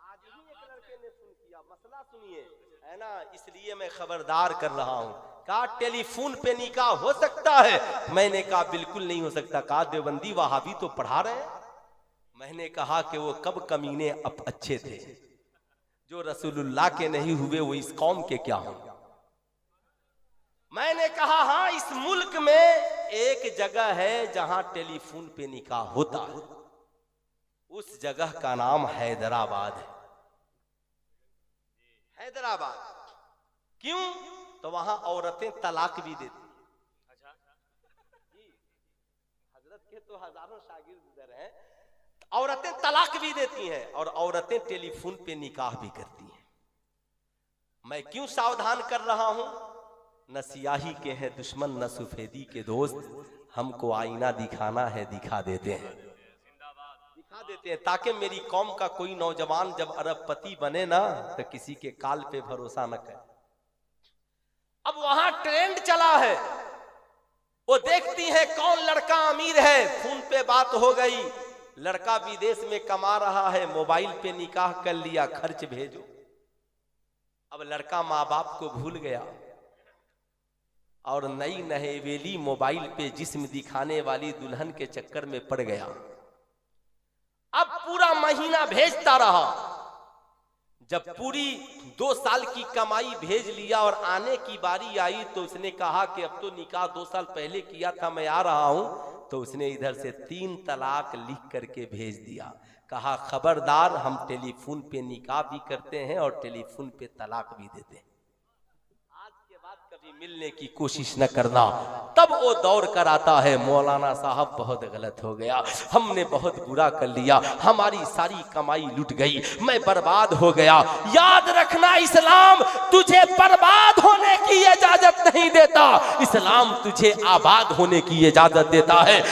[SPEAKER 1] आज ही एक लड़के ने फोन किया, मसला सुनिए, है ना, इसलिए मैं खबरदार कर रहा हूं। कहा टेलीफोन पे निकाह हो सकता है? मैंने कहा बिल्कुल नहीं हो सकता। कहा देवबंदी वहाबी तो पढ़ा रहे हैं। मैंने कहा कि वो कब कमीने अब अच्छे थे, जो रसूलुल्लाह के नहीं हुए वो इस कौम के क्या होंगे। मैंने कहा हाँ, इस मुल्क में एक जगह है जहां टेलीफोन पे निकाह होता है, उस जगह का नाम हैदराबाद है। हैदराबाद क्यों? तो वहां औरतें तलाक भी देती। अच्छा जी, हजरत के तो हजारों शागिर्द इधर हैं, औरतें तलाक भी देती हैं और औरतें टेलीफोन पे निकाह भी करती हैं। मैं क्यों सावधान कर रहा हूं? न सियाही के हैं दुश्मन, न सफेदी के दोस्त, हमको आईना दिखाना है, दिखा देते हैं, दिखा देते हैं, ताकि मेरी कौम का कोई नौजवान जब अरबपति बने ना तो किसी के काल पे भरोसा न करे। अब वहां ट्रेंड चला है, वो देखती है कौन लड़का अमीर है, फोन पे बात हो गई, लड़का विदेश में कमा रहा है, मोबाइल पे निकाह कर लिया, खर्च भेजो। अब लड़का माँ बाप को भूल गया और नई नहेवेली मोबाइल पे जिस्म दिखाने वाली दुल्हन के चक्कर में पड़ गया। अब पूरा महीना भेजता रहा, जब पूरी 2 साल की कमाई भेज लिया और आने की बारी आई तो उसने कहा कि अब तो निकाह 2 साल पहले किया था, मैं आ रहा हूं। तो उसने इधर से 3 तलाक लिख करके भेज दिया। कहा खबरदार, हम टेलीफोन पे निकाह भी करते हैं और टेलीफोन पे तलाक भी देते हैं, आज के बाद कभी मिलने की कोशिश न करना। तब वो दौड़ कर आता है, मौलाना साहब बहुत गलत हो गया, हमने बहुत बुरा कर लिया, हमारी सारी कमाई लुट गई, मैं बर्बाद हो गया। याद रखना, इस्लाम तुझे बर्बाद होने की इजाजत नहीं देता, इस्लाम तुझे आबाद होने की इजाजत देता है।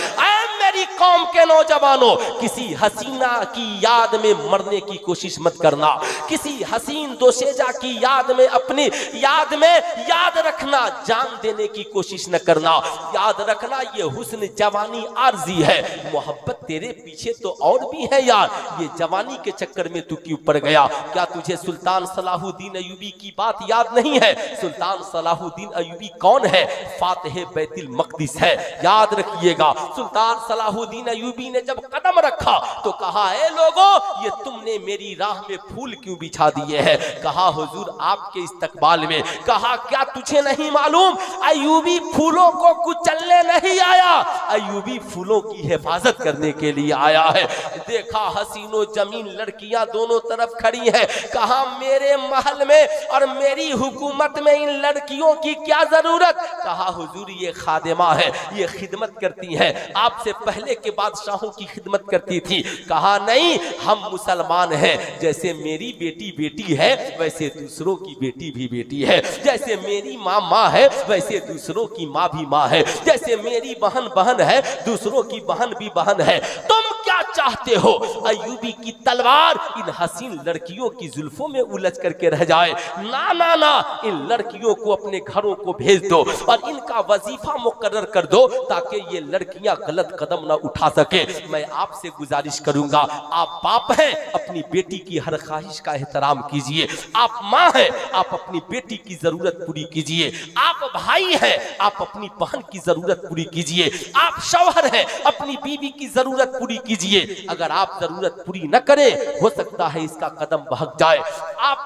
[SPEAKER 1] मेरी कौम के नौजवानों, किसी हसीना की याद में मरने की कोशिश मत करना, किसी हसीन दोशेजा की याद में, अपनी याद में याद रखना, जान देने की कोशिश न करना। याद रखना ये हुस्न जवानी आर्जी है, मोहब्बत तेरे पीछे तो और भी है यार, ये जवानी के चक्कर में तू क्यों पड़ गया? क्या तुझे सुल्तान सलाहुद्दीन अयूबी की बात याद नहीं है? सुल्तान सलाहुद्दीन अयूबी कौन है? फातिह बैतुल मक़दिस है, याद रखिएगा। सुल्तान सलाहुद्दीन अयूबी ने जब कदम रखा तो कहा, ए लोगों, ये तुमने मेरी राह में फूल क्यों बिछा दिए हैं? कहा हुजूर आपके इस्तकबाल में। कहा क्या तुझे नहीं मालूम, अयूबी फूलों को कुचलने नहीं आया, अयूबी फूलों की हिफाजत करने के लिए आया है। देखा हसीनो जमीन लड़कियां दोनों तरफ खड़ी हैं, कहा मेरे महल में और मेरी हुकूमत में इन लड़कियों की क्या जरूरत? कहा हुजूर ये खादिमा है, ये खिदमत करती हैं, आपसे पहले के बादशाहों की खिदमत करती थी। कहा नहीं, हम मुसलमान हैं, जैसे मेरी बेटी बेटी है वैसे दूसरों की बेटी भी बेटी है, जैसे मेरी माँ माँ है वैसे दूसरों की माँ भी माँ है, जैसे मेरी बहन बहन है दूसरों की बहन भी बहन है। तुम क्या चाहते हो अय्यूबी की तलवार इन हसीन लड़कियों की जुल्फों में उलझ करके रह जाए? ना ना ना, इन लड़कियों को अपने घरों को भेज दो और इनका वजीफा मुकर्रर कर दो ताकि ये लड़कियां गलत कदम ना उठा सके। मैं आपसे गुजारिश करूंगा, आप बाप हैं, अपनी बेटी की हर ख्वाहिश का एहतराम कीजिए। आप माँ हैं, आप अपनी बेटी की जरूरत पूरी कीजिए। आप भाई हैं, आप अपनी बहन की जरूरत पूरी कीजिए। आप शौहर हैं, अपनी बीवी की जरूरत पूरी कीजिए। अगर आप जरूरत पूरी न करें, हो सकता है इसका कदम बहक जाए। आप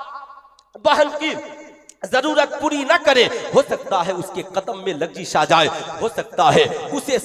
[SPEAKER 1] बहन की जरूरत पूरी ना करे, हो सकता है उसके कदम में लग्जिश आ जाए। हो सकता है उसे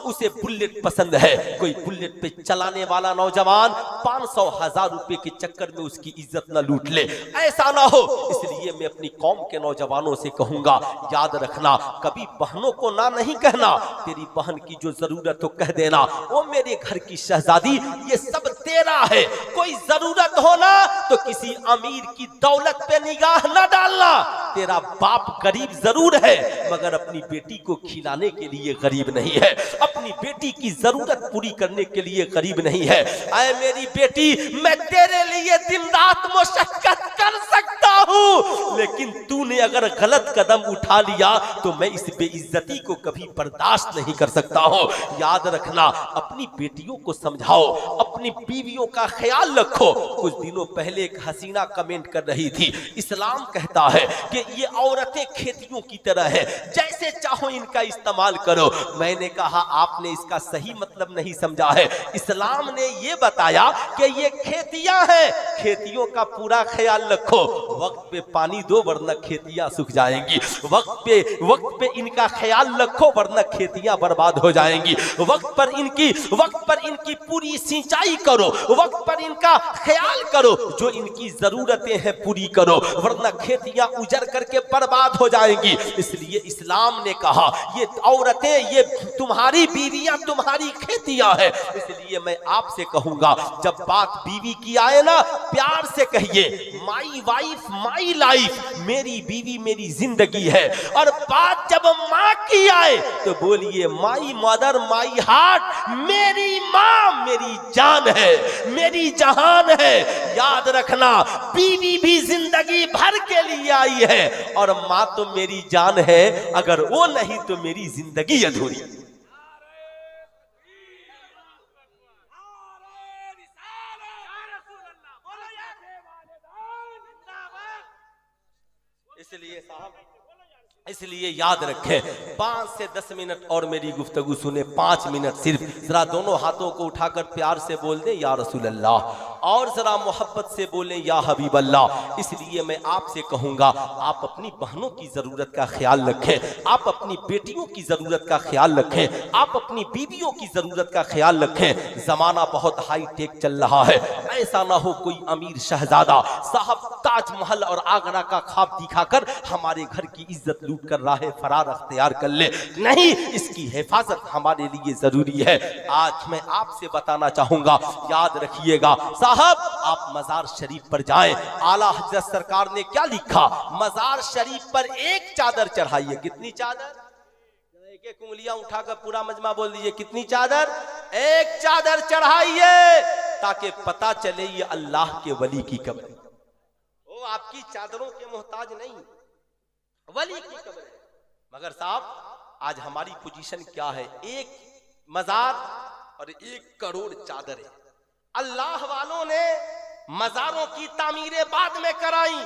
[SPEAKER 1] उसे बुलेट पसंद है, कोई बुलेट पे चलाने वाला नौजवान 500,000 रुपए के चक्कर में उसकी इज्जत ना लूट ले। ऐसा ना हो, इसलिए मैं अपनी कौम के नौजवानों से कहूंगा, याद रखना, कभी बहनों को ना नहीं कहना। तेरी बहन की जो जरूरत हो कह देना, वो मेरे घर की शहजादी, ये सब तेरा है। कोई जरूरत हो ना तो किसी अमीर की दौलत पे निगाह न डालना। तेरा बाप गरीब जरूर है, मगर अपनी बेटी को खिलाने के लिए गरीब नहीं है, अपनी बेटी की जरूरत पूरी करने के लिए गरीब नहीं है। ऐ मेरी बेटी, मैं तेरे लिए दिन रात मुशक्कत कर सकता हूँ, लेकिन तूने अगर गलत कदम उठा लिया तो मैं इस बेइज्जती को कभी बर्दाश्त नहीं कर सकता हूँ। याद रखना, अपनी बेटियों को समझाओ, अपनी बीवियों का ख्याल रखो। कुछ दिनों पहले एक हसीना कमेंट कर रही थी, इस्लाम कहता है कि ये औरतें खेतियों की तरह है, जैसे चाहो इनका इस्तेमाल करो। मैंने कहा आपने इसका सही मतलब नहीं समझा है। इस्लाम ने ये बताया कि ये खेतियां हैं, खेतियों का पूरा ख्याल रखो, वक्त पे पानी दो वरना खेतियां सूख जाएंगी। वक्त पे इनका ख्याल रखो वरना खेतियां बर्बाद हो जाएंगी। वक्त पर इनकी पूरी सिंचाई करो, वक्त पर इनका ख्याल करो, जो इनकी जरूरतें हैं पूरी करो, वरना खेतियां उजड़ करके बर्बाद हो जाएंगी। इसलिए इस्लाम ने कहा ये औरतें, ये तुम्हारी बीवियां तुम्हारी खेतियां हैं। इसलिए मैं आपसे कहूंगा, जब बात बीवी की आए ना, प्यार से कहिए, माई वाइफ माई लाइफ, मेरी बीवी मेरी जिंदगी है। और बात जब माँ की आए तो बोलिए, माई मदर माई हार्ट, मेरी माँ मेरी जान है, मेरी जहान है। याद रखना, बीवी भी जिंदगी भर के लिए आई है और माँ तो मेरी जान है, अगर वो नहीं तो मेरी जिंदगी अधूरी। इसलिए याद रखें, 5 से 10 मिनट और मेरी गुफ्तगू सुने, 5 मिनट सिर्फ। जरा दोनों हाथों को उठाकर प्यार से बोल दें या रसूल अल्लाह, और जरा मोहब्बत से बोलें या हबीब अल्लाह। इसलिए मैं आपसे कहूंगा, आप अपनी बहनों की जरूरत का ख्याल रखें, आप अपनी बेटियों की जरूरत का ख्याल रखें, आप अपनी बीवियों की जरूरत का ख्याल रखें। जमाना बहुत हाई टेक चल रहा है, ऐसा ना हो कोई अमीर शहजादा साहब ताजमहल और आगरा का ख्वाब दिखाकर हमारे घर की इज्जत लूट कर राह फरार अख्तियार कर ले। नहीं, इसकी हिफाजत हमारे लिए जरूरी है। आज मैं आपसे बताना चाहूंगा, याद रखिएगा साहब, आप मजार शरीफ पर जाएं, आला हजरत सरकार ने क्या लिखा, मजार शरीफ पर एक चादर चढ़ाइए। कितनी चादर? एक उंगलियां उठाकर पूरा मजमा बोल दीजिए, कितनी चादर? एक चादर चढ़ाइए, ताकि पता चले ये अल्लाह के वली की कब्र है। वो आपकी चादरों के मोहताज नहीं, वली की कब्र है। मगर साहब, आज हमारी पोजीशन क्या है? एक मजार और 1 करोड़ चादरें। अल्लाह वालों ने मजारों की तामीरें बाद में कराई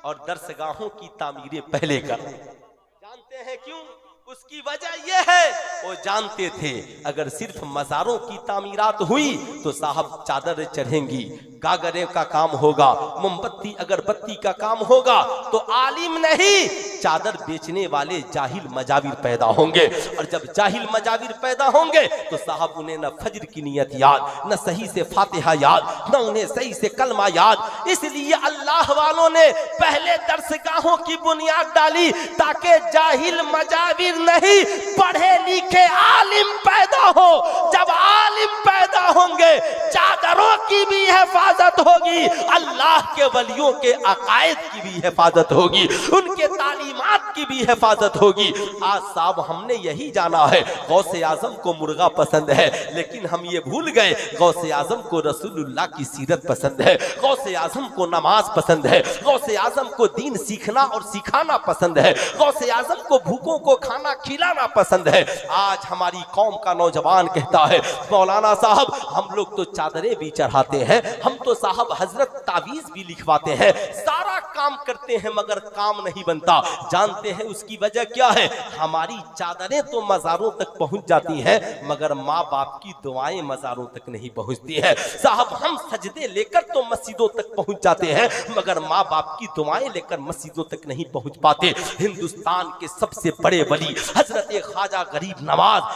[SPEAKER 1] और दरसगाहों की तामीरें पहले कराई। जानते हैं क्यों? उसकी वजह यह है, वो जानते थे अगर सिर्फ मजारों की तामीरात हुई तो साहब चादरें चढ़ेंगी, गागरे का काम होगा, मोमबत्ती अगरबत्ती का काम होगा, तो आलिम नहीं चादर बेचने वाले जाहिल मजाविर पैदा होंगे। और जब जाहिल मजाविर पैदा होंगे तो साहब उन्हें न फज्र की नियत याद, न सही से फातिहा याद, न उन्हें सही से कलमा याद। इसलिए अल्लाह वालों ने पहले दरसगाहों की बुनियाद डाली ताकि जाहिल मजाविर नहीं, पढ़े लिखे आलिम पैदा हो। जब आलिम पैदा होंगे, चादरों की भी हिफाजत होगी, अल्लाह के वलियों के अकायद की भी हिफाजत होगी, उनके तालीमात की भी हिफाजत होगी। आज साहब हमने यही जाना है गौसे आजम को मुर्गा पसंद है, लेकिन हम ये भूल गए गौसे आजम को रसूलुल्लाह की सीरत पसंद है, गौसे आजम को नमाज पसंद है, गौसे आजम को दीन सीखना और सिखाना पसंद है, गौसे आजम को भूखों को खाना खिलाना पसंद है। आज हमारी कौम का नौजवान कहता है मौलाना साहब हम लोग तो चादरें भी चढ़ाते हैं, हम तो साहब हजरत तावीज भी लिखवाते हैं, सारा काम करते हैं मगर काम नहीं बनता। जानते हैं उसकी वजह क्या है? हमारी चादरें तो मज़ारों तक पहुंच जाती हैं मगर माँ बाप की दुआएं मज़ारों तक नहीं पहुंचती है। साहब हम सजदे लेकर तो मस्जिदों तक पहुंच जाते हैं मगर माँ बाप की दुआएं लेकर मस्जिदों तक नहीं पहुंच पाते। हिंदुस्तान के सबसे बड़े वली हजरत ख्वाजा गरीब नवाज